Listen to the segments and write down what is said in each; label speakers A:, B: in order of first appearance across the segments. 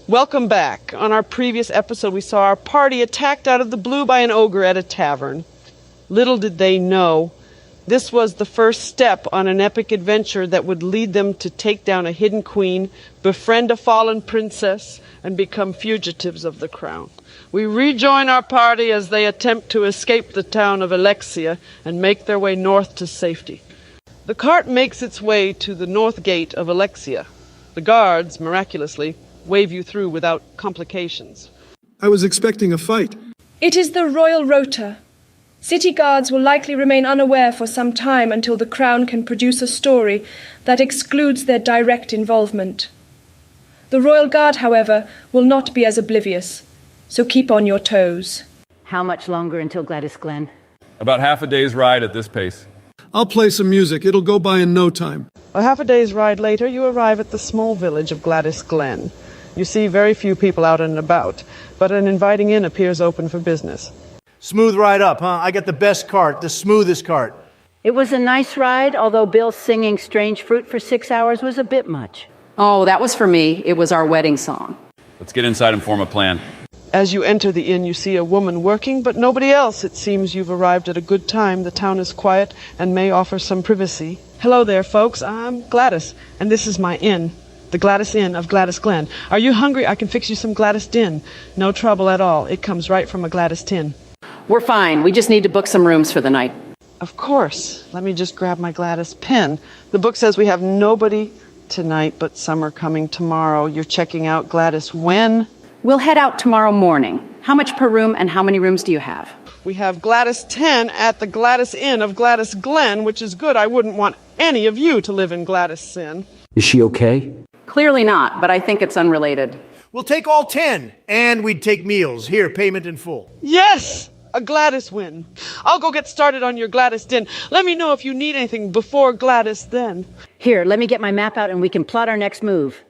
A: Welcome back. On our previous episode, we saw our party attacked out of the blue by an ogre at a tavern. Little did they know, this was the first step on an epic adventure that would lead them to take down a hidden queen, befriend a fallen princess, and become fugitives of the crown. We rejoin our party as they attempt to escape the town of Alexia and make their way north to safety. The cart makes its way to the north gate of Alexia. The guards, miraculously, wave you through without complications.
B: I was expecting a fight.
C: It is the royal rota. City guards will likely remain unaware for some time until the Crown can produce a story that excludes their direct involvement. The Royal Guard, however, will not be as oblivious, so keep on your toes.
D: How much longer until Gladys Glen?
E: About half a day's ride at this pace.
B: I'll play some music. It'll go by in no time.
A: A half a day's ride later, you arrive at the small village of Gladys Glen. You see very few people out and about, but an inviting inn appears open for business.
F: Smooth ride up, huh? I got the best cart, the smoothest cart.
D: It was a nice ride, although Bill singing Strange Fruit for 6 hours was a bit much.
G: Oh, that was for me. It was our wedding song.
E: Let's get inside and form a plan.
A: As you enter the inn, you see a woman working, but nobody else. It seems you've arrived at a good time. The town is quiet and may offer some privacy. Hello there, folks. I'm Gladys, and this is my inn, the Gladys Inn of Gladys Glen. Are you hungry? I can fix you some Gladys din. No trouble at all. It comes right from a Gladys tin.
G: We're fine. We just need to book some rooms for the night.
A: Of course. Let me just grab my Gladys pen. The book says we have nobody tonight, but some are coming tomorrow. You're checking out Gladys when?
G: We'll head out tomorrow morning. How much per room and how many rooms do you have?
A: We have Gladys 10 at the Gladys Inn of Gladys Glen, which is good. I wouldn't want any of you to live in Gladys Inn.
H: Is she okay?
G: Clearly not, but I think it's unrelated.
F: We'll take all 10, and we'd take meals. Here, payment in full.
A: Yes! A Gladys win. I'll go get started on your Gladys din. Let me know if you need anything before Gladys then.
D: Here, let me get my map out and we can plot our next move.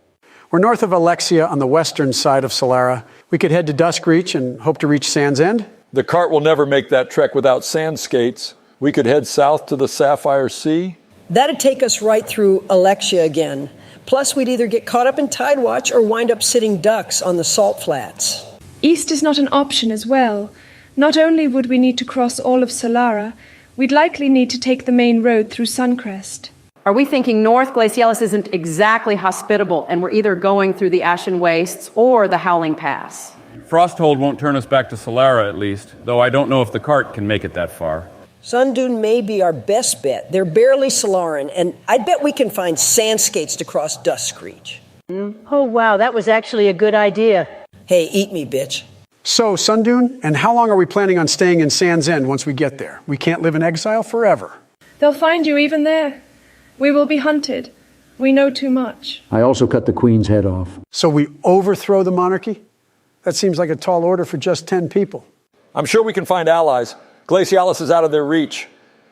I: We're north of Alexia on the western side of Solara. We could head to Dusk Reach and hope to reach Sand's End.
J: The cart will never make that trek without sand skates. We could head south to the Sapphire Sea.
K: That'd take us right through Alexia again. Plus, we'd either get caught up in tide watch or wind up sitting ducks on the salt flats.
C: East is not an option as well. Not only would we need to cross all of Solara, we'd likely need to take the main road through Suncrest.
G: Are we thinking North Glacialis isn't exactly hospitable and we're either going through the Ashen Wastes or the Howling Pass?
E: Frosthold won't turn us back to Solara, at least, though I don't know if the cart can make it that far.
K: Sundune may be our best bet. They're barely Solaran, and I bet we can find sand skates to cross Dusk Reach.
D: Oh, wow, that was actually a good idea.
K: Hey, eat me, bitch.
I: So, Sundune, and how long are we planning on staying in Sand's End once we get there? We can't live in exile forever.
C: They'll find you even there. We will be hunted. We know too much.
H: I also cut the Queen's head off.
I: So we overthrow the monarchy? That seems like a tall order for just 10 people.
J: I'm sure we can find allies. Glacialis is out of their reach.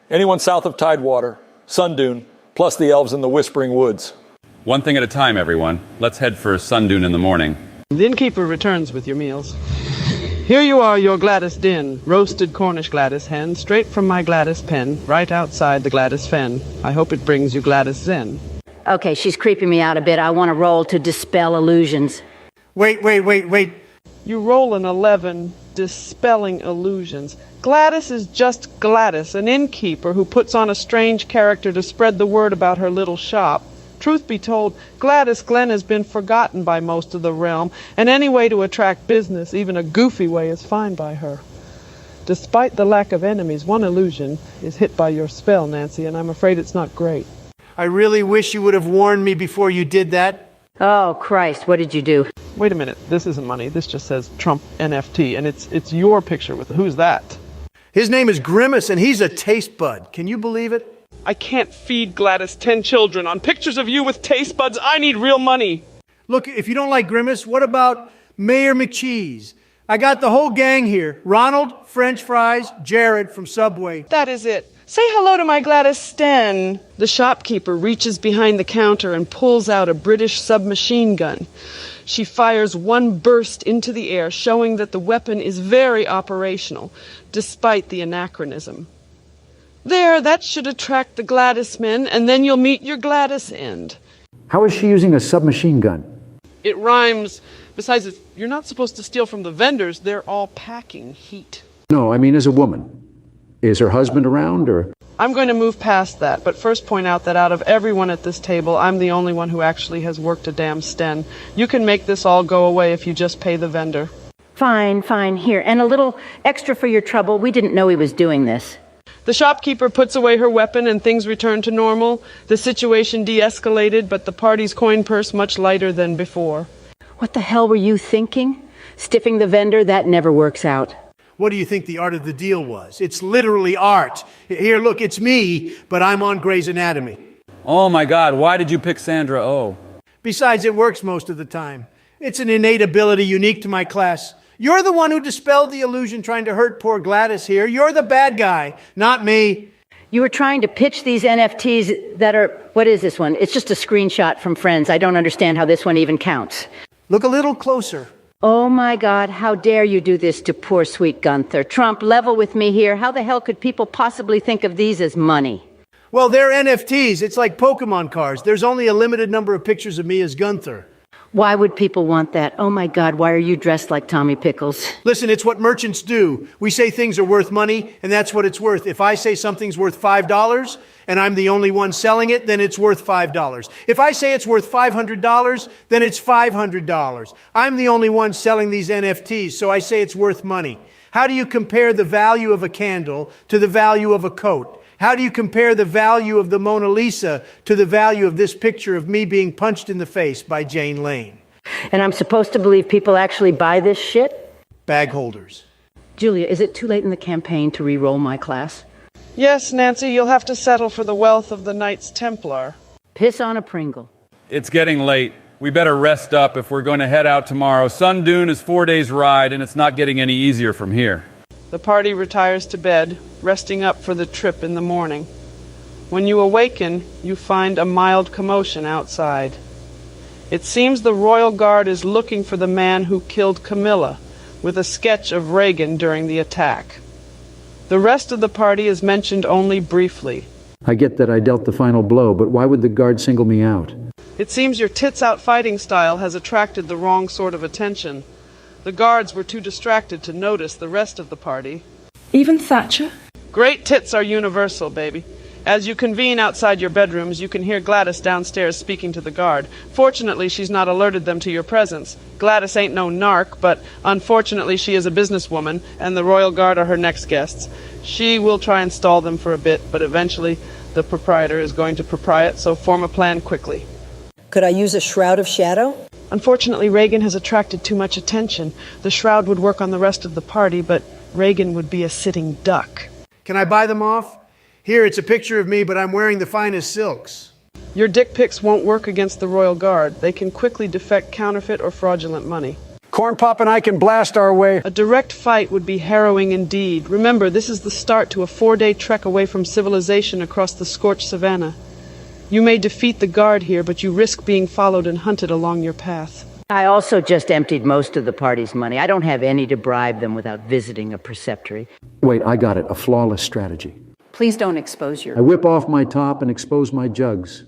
J: Anyone south of Tidewater, Sundune, plus the elves in the Whispering Woods.
E: One thing at a time, everyone. Let's head for Sundune in the morning.
A: The innkeeper returns with your meals. Here you are, your Gladys din, roasted Cornish Gladys hen, straight from my Gladys pen, right outside the Gladys fen. I hope it brings you Gladys zen.
D: Okay, she's creeping me out a bit. I want to roll to dispel illusions.
F: Wait.
A: You roll an 11, dispelling illusions. Gladys is just Gladys, an innkeeper who puts on a strange character to spread the word about her little shop. Truth be told, Gladys Glen has been forgotten by most of the realm, and any way to attract business, even a goofy way, is fine by her. Despite the lack of enemies, one illusion is hit by your spell, Nancy, and I'm afraid it's not great.
F: I really wish you would have warned me before you did that.
D: Oh, Christ, what did you do?
A: Wait a minute, this isn't money. This just says Trump NFT, and it's your picture with who's that?
F: His name is Grimace, and he's a taste bud. Can you believe it?
A: I can't feed Gladys 10 children on pictures of you with taste buds. I need real money.
F: Look, if you don't like Grimace, what about Mayor McCheese? I got the whole gang here. Ronald, French fries, Jared from Subway.
A: That is it. Say hello to my Gladys Sten. The shopkeeper reaches behind the counter and pulls out a British submachine gun. She fires one burst into the air, showing that the weapon is very operational, despite the anachronism. There, that should attract the Gladys men, and then you'll meet your Gladys end.
H: How is she using a submachine gun?
A: It rhymes Besides, you're not supposed to steal from the vendors. They're all packing heat.
H: No, I mean as a woman. Is her husband around, or?
A: I'm going to move past that, but first point out that out of everyone at this table, I'm the only one who actually has worked a damn sten. You can make this all go away if you just pay the vendor.
D: Fine, fine. Here, and a little extra for your trouble. We didn't know he was doing this.
A: The shopkeeper puts away her weapon and things return to normal. The situation de-escalated, but the party's coin purse much lighter than before.
D: What the hell were you thinking? Stiffing the vendor? That never works out.
F: What do you think the art of the deal was? It's literally art. Here, look, it's me, but I'm on Grey's Anatomy.
E: Oh my God, why did you pick Sandra Oh?
F: Besides, it works most of the time. It's an innate ability unique to my class. You're the one who dispelled the illusion trying to hurt poor Gladys here. You're the bad guy, not me.
D: You were trying to pitch these NFTs that are... What is this one? It's just a screenshot from friends. I don't understand how this one even counts.
F: Look a little closer.
D: Oh my God, how dare you do this to poor sweet Gunther. Trump, level with me here. How the hell could people possibly think of these as money?
F: Well, they're NFTs. It's like Pokemon cards. There's only a limited number of pictures of me as Gunther.
D: Why would people want that? Oh my God, why are you dressed like Tommy Pickles?
F: Listen, it's what merchants do. We say things are worth money, and that's what it's worth. If I say something's worth $5 and I'm the only one selling it, then it's worth $5. If I say it's worth $500, then it's $500. I'm the only one selling these NFTs, so I say it's worth money. How do you compare the value of a candle to the value of a coat? How do you compare the value of the Mona Lisa to the value of this picture of me being punched in the face by Jane Lane?
D: And I'm supposed to believe people actually buy this shit?
F: Bag holders.
D: Julia, is it too late in the campaign to re-roll my class?
A: Yes, Nancy, you'll have to settle for the wealth of the Knights Templar.
D: Piss on a Pringle.
E: It's getting late. We better rest up if we're going to head out tomorrow. Sun Dune is 4 days' ride, and it's not getting any easier from here.
A: The party retires to bed, resting up for the trip in the morning. When you awaken, you find a mild commotion outside. It seems the Royal Guard is looking for the man who killed Camilla, with a sketch of Reagan during the attack. The rest of the party is mentioned only briefly.
H: I get that I dealt the final blow, but why would the guard single me out?
A: It seems your tits-out fighting style has attracted the wrong sort of attention. The guards were too distracted to notice the rest of the party.
C: Even Thatcher?
A: Great tits are universal, baby. As you convene outside your bedrooms, you can hear Gladys downstairs speaking to the guard. Fortunately, she's not alerted them to your presence. Gladys ain't no narc, but unfortunately she is a businesswoman, and the Royal Guard are her next guests. She will try and stall them for a bit, but eventually the proprietor is going to propriet, so form a plan quickly.
K: Could I use a shroud of shadow?
A: Unfortunately, Reagan has attracted too much attention. The shroud would work on the rest of the party, but Reagan would be a sitting duck.
F: Can I buy them off? Here, it's a picture of me, but I'm wearing the finest silks.
A: Your dick pics won't work against the Royal Guard. They can quickly defect counterfeit or fraudulent money.
I: Corn Pop and I can blast our way.
A: A direct fight would be harrowing indeed. Remember, this is the start to a 4-day trek away from civilization across the scorched savannah. You may defeat the guard here, but you risk being followed and hunted along your path.
D: I also just emptied most of the party's money. I don't have any to bribe them without visiting a preceptory.
H: Wait, I got it. A flawless strategy.
G: Please don't expose your...
H: I whip off my top and expose my jugs.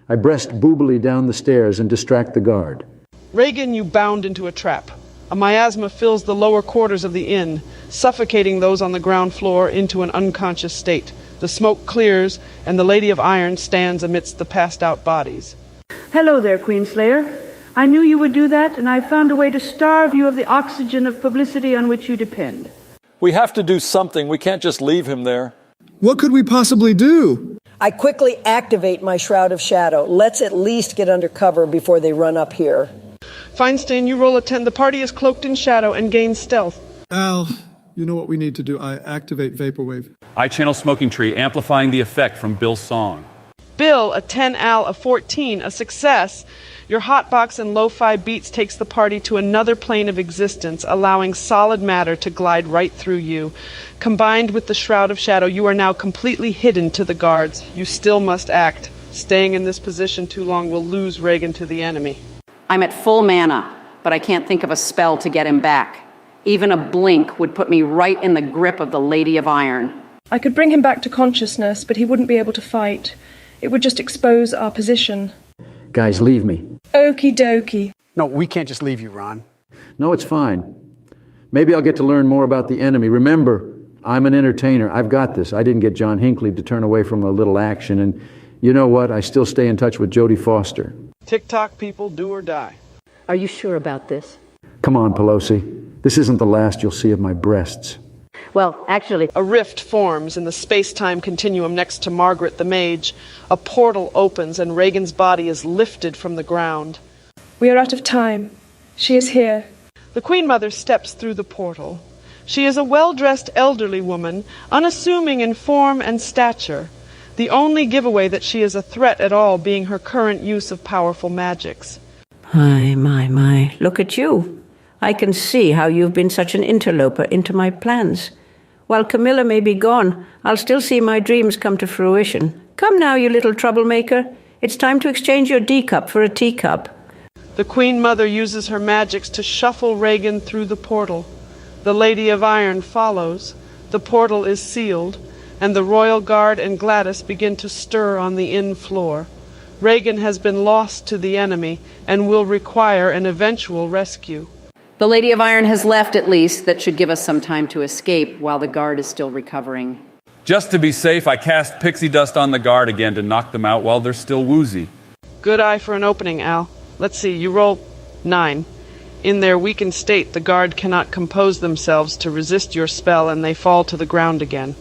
H: I breast boobily down the stairs and distract the guard.
A: Reagan, you bound into a trap. A miasma fills the lower quarters of the inn, suffocating those on the ground floor into an unconscious state. The smoke clears, and the Lady of Iron stands amidst the passed-out bodies.
L: Hello there, Queenslayer. I knew you would do that, and I found a way to starve you of the oxygen of publicity on which you depend.
J: We have to do something. We can't just leave him there.
B: What could we possibly do?
K: I quickly activate my shroud of shadow. Let's at least get under cover before they run up here.
A: Feinstein, you roll a 10. The party is cloaked in shadow and gains stealth.
B: Al, you know what we need to do. I activate Vaporwave.
E: I channel Smoking Tree, amplifying the effect from Bill's song.
A: Bill, a 10. Al, a 14. A success. Your hotbox and lo-fi beats takes the party to another plane of existence, allowing solid matter to glide right through you. Combined with the Shroud of Shadow, you are now completely hidden to the guards. You still must act. Staying in this position too long will lose Reagan to the enemy.
G: I'm at full mana, but I can't think of a spell to get him back. Even a blink would put me right in the grip of the Lady of Iron.
C: I could bring him back to consciousness, but he wouldn't be able to fight. It would just expose our position.
H: Guys, leave me.
C: Okie dokie.
I: No, we can't just leave you, Ron.
H: No, it's fine. Maybe I'll get to learn more about the enemy. Remember, I'm an entertainer. I've got this. I didn't get John Hinckley to turn away from a little action. And you know what? I still stay in touch with Jodie Foster.
A: TikTok people, do or die.
D: Are you sure about this?
H: Come on, Pelosi. This isn't the last you'll see of my breasts.
D: Well, actually...
A: A rift forms in the space-time continuum next to Margaret the Mage. A portal opens and Reagan's body is lifted from the ground.
C: We are out of time. She is here.
A: The Queen Mother steps through the portal. She is a well-dressed elderly woman, unassuming in form and stature, the only giveaway that she is a threat at all being her current use of powerful magics.
L: My, look at you. I can see how you've been such an interloper into my plans. While Camilla may be gone, I'll still see my dreams come to fruition. Come now, you little troublemaker. It's time to exchange your D-cup for a teacup.
A: The Queen Mother uses her magics to shuffle Reagan through the portal. The Lady of Iron follows. The portal is sealed, and the Royal Guard and Gladys begin to stir on the inn floor. Reagan has been lost to the enemy and will require an eventual rescue.
G: The Lady of Iron has left, at least. That should give us some time to escape while the guard is still recovering.
E: Just to be safe, I cast pixie dust on the guard again to knock them out while they're still woozy.
A: Good eye for an opening, Al. Let's see, you roll 9. In their weakened state, the guard cannot compose themselves to resist your spell, and they fall to the ground again.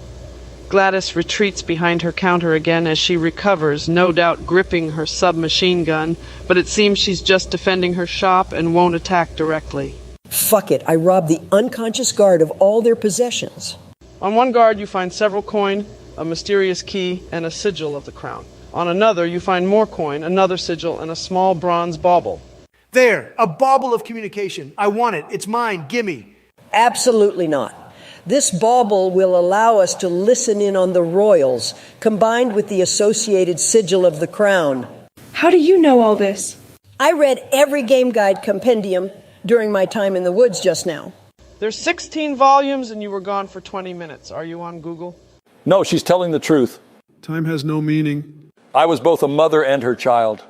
A: Gladys retreats behind her counter again as she recovers, no doubt gripping her submachine gun, but it seems she's just defending her shop and won't attack directly.
K: Fuck it, I robbed the unconscious guard of all their possessions.
A: On one guard you find several coin, a mysterious key, and a sigil of the crown. On another you find more coin, another sigil, and a small bronze bauble.
F: There, a bauble of communication. I want it. It's mine. Gimme.
K: Absolutely not. This bauble will allow us to listen in on the royals, combined with the associated sigil of the crown.
C: How do you know all this?
K: I read every game guide compendium during my time in the woods just now.
A: There's 16 volumes and you were gone for 20 minutes. Are you on Google?
J: No, she's telling the truth.
B: Time has no meaning.
J: I was both a mother and her child.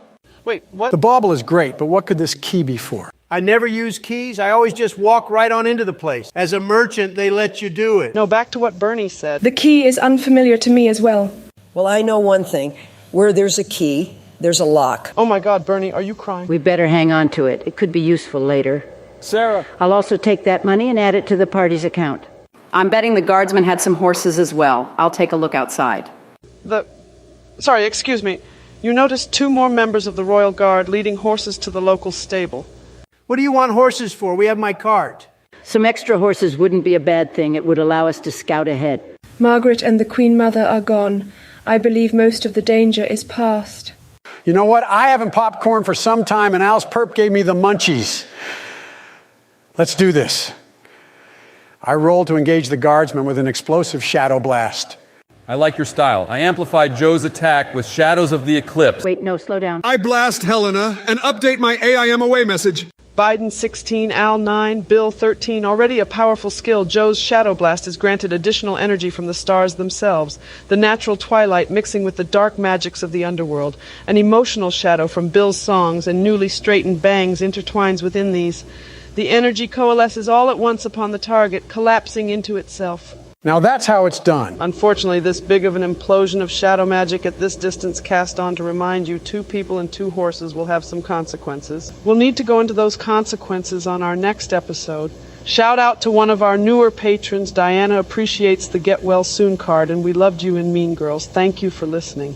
A: Wait, what?
I: The bauble is great, but what could this key be for?
F: I never use keys. I always just walk right on into the place. As a merchant, they let you do it.
A: No, back to what Bernie said.
C: The key is unfamiliar to me as well.
K: Well, I know one thing. Where there's a key, there's a lock.
A: Oh my God, Bernie, are you crying?
D: We better hang on to it. It could be useful later.
J: Sarah.
D: I'll also take that money and add it to the party's account.
G: I'm betting the guardsman had some horses as well. I'll take a look outside.
A: Sorry, excuse me. You noticed 2 more members of the Royal Guard leading horses to the local stable.
F: What do you want horses for? We have my cart.
D: Some extra horses wouldn't be a bad thing. It would allow us to scout ahead.
C: Margaret and the Queen Mother are gone. I believe most of the danger is past.
I: You know what? I haven't popped corn for some time, and Al's perp gave me the munchies. Let's do this. I roll to engage the guardsman with an explosive shadow blast.
E: I like your style. I amplified Joe's attack with Shadows of the Eclipse.
D: Wait, no, slow down.
B: I blast Helena and update my AIM away message.
A: Biden 16, Al 9, Bill 13. Already a powerful skill, Joe's Shadow Blast is granted additional energy from the stars themselves, the natural twilight mixing with the dark magics of the underworld. An emotional shadow from Bill's songs and newly straightened bangs intertwines within these. The energy coalesces all at once upon the target, collapsing into itself.
I: Now that's how it's done.
A: Unfortunately, this big of an implosion of shadow magic at this distance cast on to remind you 2 people and 2 horses will have some consequences. We'll need to go into those consequences on our next episode. Shout out to one of our newer patrons. Diana appreciates the Get Well Soon card, and we loved you in Mean Girls. Thank you for listening.